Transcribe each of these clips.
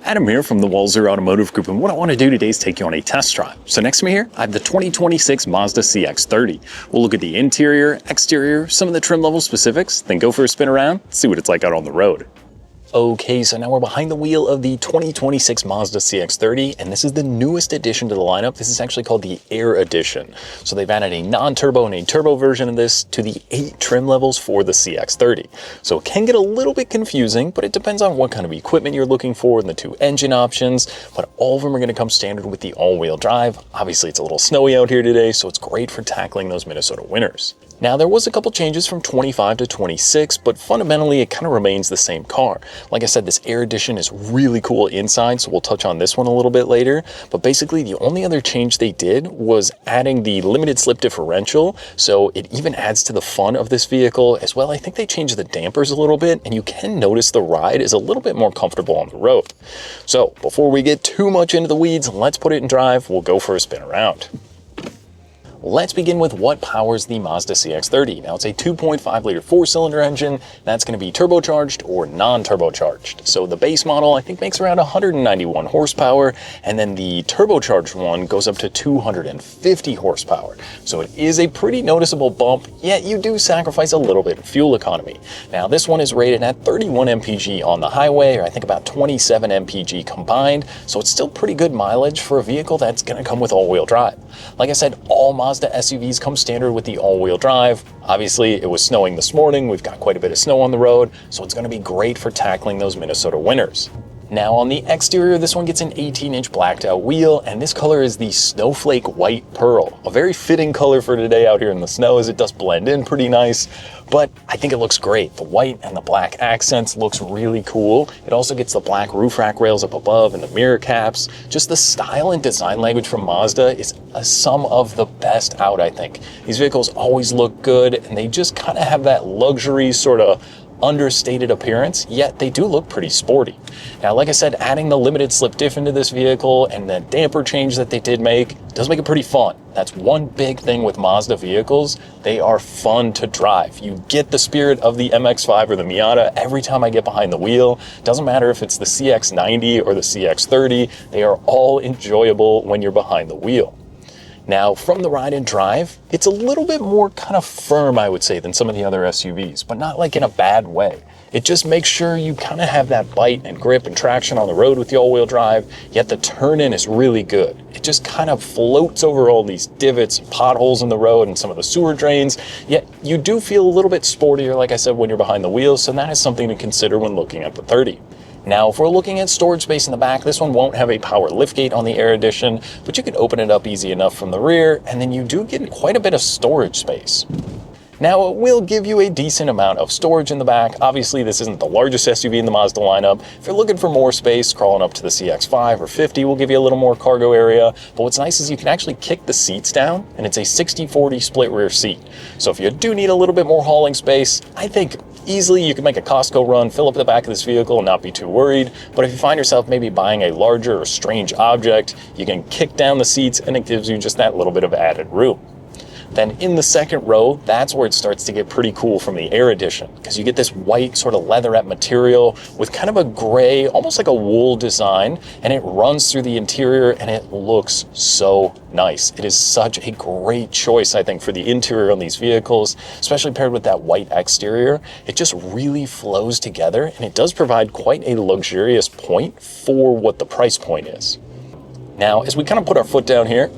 Adam here from the Walzer Automotive Group, and what I want to do today is take you on a test drive. So next to me here, I have the 2026 Mazda CX-30. We'll look at the interior, exterior, some of the trim level specifics, then go for a spin around, see what it's like out on the road. Okay, so now we're behind the wheel of the 2026 Mazda CX-30, and this is the newest addition to the lineup. This is actually called the Aire Edition. So they've added a non-turbo and a turbo version of this to the 8 trim levels for the CX-30. So it can get a little bit confusing, but it depends on what kind of equipment you're looking for and the 2 engine options, but all of them are going to come standard with the all-wheel drive. Obviously, it's a little snowy out here today, so it's great for tackling those Minnesota winters. Now, there was a couple changes from 25 to 26, but fundamentally it kind of remains the same car. Like I said, this Aire Edition is really cool inside, so we'll touch on this one a little bit later. But basically, the only other change they did was adding the limited slip differential, so it even adds to the fun of this vehicle. As well, I think they changed the dampers a little bit, and you can notice the ride is a little bit more comfortable on the road. So, before we get too much into the weeds, let's put it in drive. We'll go for a spin around. Let's begin with what powers the Mazda CX-30. Now, it's a 2.5-liter 4-cylinder engine. That's going to be turbocharged or non-turbocharged. So the base model, I think, makes around 191 horsepower, and then the turbocharged one goes up to 250 horsepower. So it is a pretty noticeable bump, yet you do sacrifice a little bit in fuel economy. Now, this one is rated at 31 mpg on the highway, or I think about 27 mpg combined, so it's still pretty good mileage for a vehicle that's going to come with all-wheel drive. Like I said, all Mazda SUVs come standard with the all-wheel drive. Obviously, it was snowing this morning. We've got quite a bit of snow on the road, so it's going to be great for tackling those Minnesota winters. Now on the exterior, this one gets an 18-inch blacked out wheel, and this color is the Snowflake White Pearl. A very fitting color for today out here in the snow, as it does blend in pretty nice, but I think it looks great. The white and the black accents looks really cool. It also gets the black roof rack rails up above and the mirror caps. Just the style and design language from Mazda is some of the best out, I think. These vehicles always look good, and they just kind of have that luxury sort of understated appearance, yet they do look pretty sporty. Now, like I said, adding the limited slip diff into this vehicle and the damper change that they did make does make it pretty fun. That's one big thing with Mazda vehicles. They are fun to drive. You get the spirit of the MX-5 or the Miata every time I get behind the wheel. Doesn't matter if it's the CX-90 or the CX-30, they are all enjoyable when you're behind the wheel. Now, from the ride and drive, it's a little bit more kind of firm, I would say, than some of the other SUVs, but not like in a bad way. It just makes sure you kind of have that bite and grip and traction on the road with the all-wheel drive, yet the turn-in is really good. It just kind of floats over all these divots, potholes in the road, and some of the sewer drains, yet you do feel a little bit sportier, like I said, when you're behind the wheel, so that is something to consider when looking at the 30. Now, if we're looking at storage space in the back, this one won't have a power liftgate on the Aire Edition, but you can open it up easy enough from the rear, and then you do get quite a bit of storage space. Now, it will give you a decent amount of storage in the back. Obviously, this isn't the largest SUV in the Mazda lineup. If you're looking for more space, crawling up to the CX-5 or 50 will give you a little more cargo area. But what's nice is you can actually kick the seats down, and it's a 60-40 split rear seat. So if you do need a little bit more hauling space, I think easily you can make a Costco run, fill up the back of this vehicle and not be too worried. But if you find yourself maybe buying a larger or strange object, you can kick down the seats and it gives you just that little bit of added room. Then in the second row, that's where it starts to get pretty cool from the Aire Edition, because you get this white sort of leatherette material with kind of a gray, almost like a wool design, and it runs through the interior and it looks so nice. It is such a great choice, I think, for the interior on these vehicles, especially paired with that white exterior. It just really flows together, and it does provide quite a luxurious point for what the price point is. Now, as we kind of put our foot down here,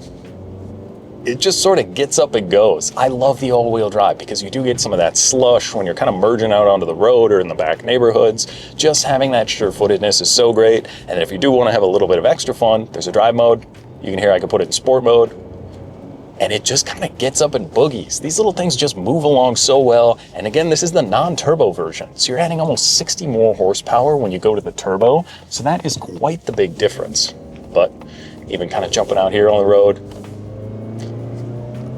it just sort of gets up and goes. I love the all-wheel drive because you do get some of that slush when you're kind of merging out onto the road or in the back neighborhoods. Just having that sure-footedness is so great. And if you do want to have a little bit of extra fun, there's a drive mode. You can hear I can put it in sport mode. And it just kind of gets up and boogies. These little things just move along so well. And again, this is the non-turbo version. So you're adding almost 60 more horsepower when you go to the turbo. So that is quite the big difference. But even kind of jumping out here on the road,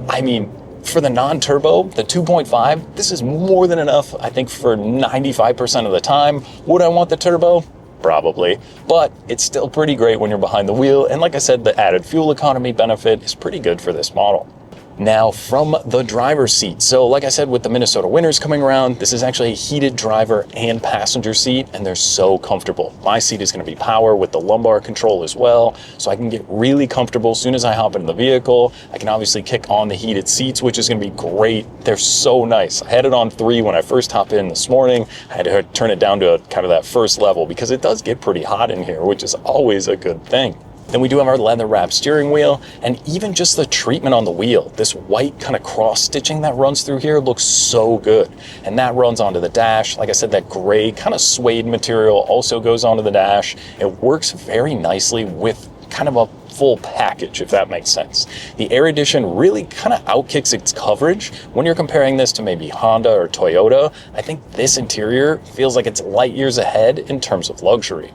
I mean, for the non-turbo, the 2.5, this is more than enough, I think, for 95% of the time. Would I want the turbo? Probably, but it's still pretty great when you're behind the wheel. And like I said, the added fuel economy benefit is pretty good for this model. Now from the driver's seat. So like I said, with the Minnesota winters coming around, this is actually a heated driver and passenger seat, and they're so comfortable. My seat is going to be power with the lumbar control as well, so I can get really comfortable as soon as I hop into the vehicle. I can obviously kick on the heated seats, which is going to be great. They're so nice. I had it on 3 when I first hopped in this morning. I had to turn it down to kind of that first level because it does get pretty hot in here, which is always a good thing. Then we do have our leather wrapped steering wheel, and even just the treatment on the wheel. This white kind of cross stitching that runs through here looks so good. And that runs onto the dash. Like I said, that gray kind of suede material also goes onto the dash. It works very nicely with kind of a full package, if that makes sense. The Aire Edition really kind of outkicks its coverage. When you're comparing this to maybe Honda or Toyota, I think this interior feels like it's light years ahead in terms of luxury.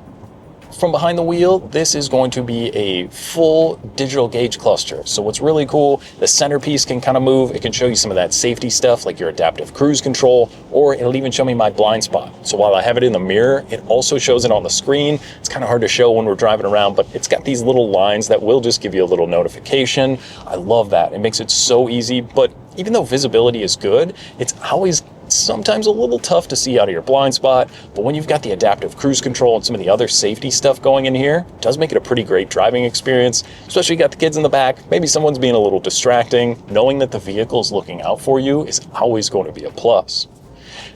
From behind the wheel, this is going to be a full digital gauge cluster. So what's really cool, the centerpiece can kind of move. It can show you some of that safety stuff like your adaptive cruise control, or it'll even show me my blind spot. So while I have it in the mirror, it also shows it on the screen. It's kind of hard to show when we're driving around, but it's got these little lines that will just give you a little notification. I love that. It makes it so easy, but even though visibility is good, it's always sometimes a little tough to see out of your blind spot. But when you've got the adaptive cruise control and some of the other safety stuff going in here, it does make it a pretty great driving experience, especially you got the kids in the back. Maybe someone's being a little distracting. Knowing that the vehicle's looking out for you is always going to be a plus.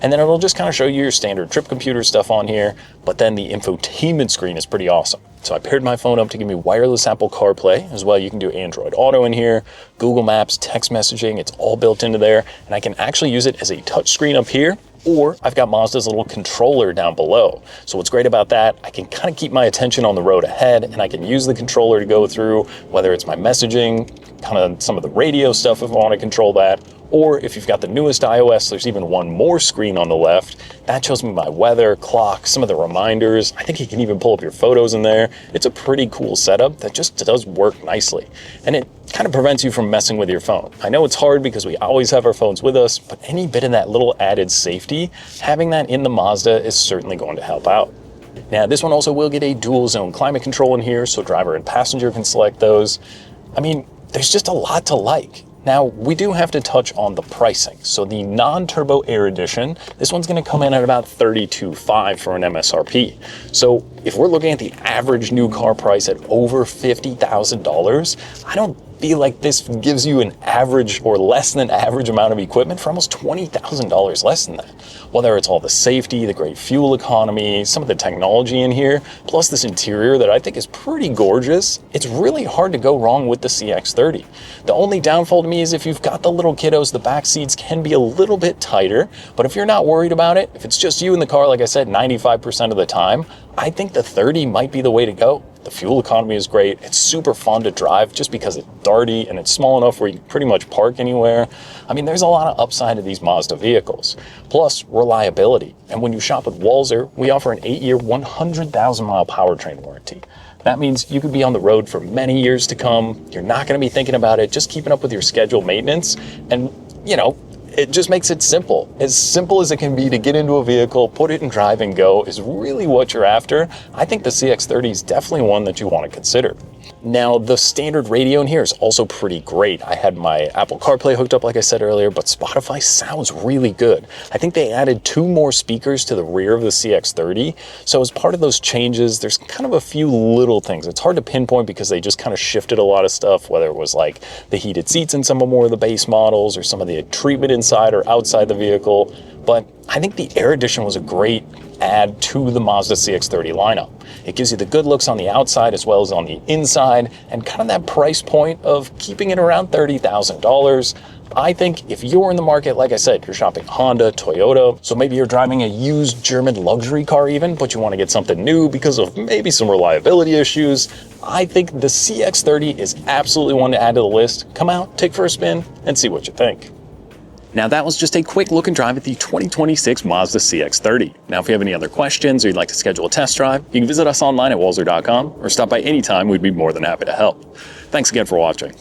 And then it'll just kind of show you your standard trip computer stuff on here, but then the infotainment screen is pretty awesome. So I paired my phone up to give me wireless Apple CarPlay as well. You can do Android Auto in here, Google Maps, text messaging, it's all built into there. And I can actually use it as a touchscreen up here, or I've got Mazda's little controller down below. So what's great about that, I can kind of keep my attention on the road ahead, and I can use the controller to go through, whether it's my messaging, kind of some of the radio stuff if I want to control that, or if you've got the newest iOS, there's even one more screen on the left. That shows me my weather, clock, some of the reminders. I think you can even pull up your photos in there. It's a pretty cool setup that just does work nicely. And it kind of prevents you from messing with your phone. I know it's hard because we always have our phones with us, but any bit of that little added safety, having that in the Mazda is certainly going to help out. Now, this one also will get a dual zone climate control in here, so driver and passenger can select those. I mean, there's just a lot to like. Now, we do have to touch on the pricing. So the non-turbo Aire Edition, this one's going to come in at about $32,500 for an MSRP. So if we're looking at the average new car price at over $50,000, I don't feel like this gives you an average or less than average amount of equipment for almost $20,000 less than that. Whether it's all the safety, the great fuel economy, some of the technology in here, plus this interior that I think is pretty gorgeous, it's really hard to go wrong with the CX-30. The only downfall to me is if you've got the little kiddos, the back seats can be a little bit tighter, but if you're not worried about it, if it's just you in the car, like I said, 95% of the time, I think the 30 might be the way to go. The fuel economy is great. It's super fun to drive just because it's darty and it's small enough where you can pretty much park anywhere. I mean, there's a lot of upside to these Mazda vehicles. Plus, reliability. And when you shop with Walser, we offer an 8-year, 100,000-mile powertrain warranty. That means you could be on the road for many years to come. You're not going to be thinking about it, just keeping up with your scheduled maintenance. And, you know, it just makes it simple. As simple as it can be to get into a vehicle, put it in drive and go is really what you're after. I think the CX-30 is definitely one that you want to consider. Now, the standard radio in here is also pretty great. I had my Apple CarPlay hooked up, like I said earlier, but Spotify sounds really good. I think they added 2 more speakers to the rear of the CX-30. So as part of those changes, there's kind of a few little things. It's hard to pinpoint because they just kind of shifted a lot of stuff, whether it was like the heated seats in some of more of the base models or some of the treatment inside or outside the vehicle. But I think the Aire Edition was a great add to the Mazda CX-30 lineup. It gives you the good looks on the outside as well as on the inside, and kind of that price point of keeping it around $30,000. I think if you're in the market, like I said, you're shopping Honda, Toyota, so maybe you're driving a used German luxury car even, but you want to get something new because of maybe some reliability issues, I think the CX-30 is absolutely one to add to the list. Come out, take for a spin, and see what you think. Now that was just a quick look and drive at the 2026 Mazda CX-30. Now if you have any other questions or you'd like to schedule a test drive, you can visit us online at walser.com or stop by anytime. We'd be more than happy to help. Thanks again for watching.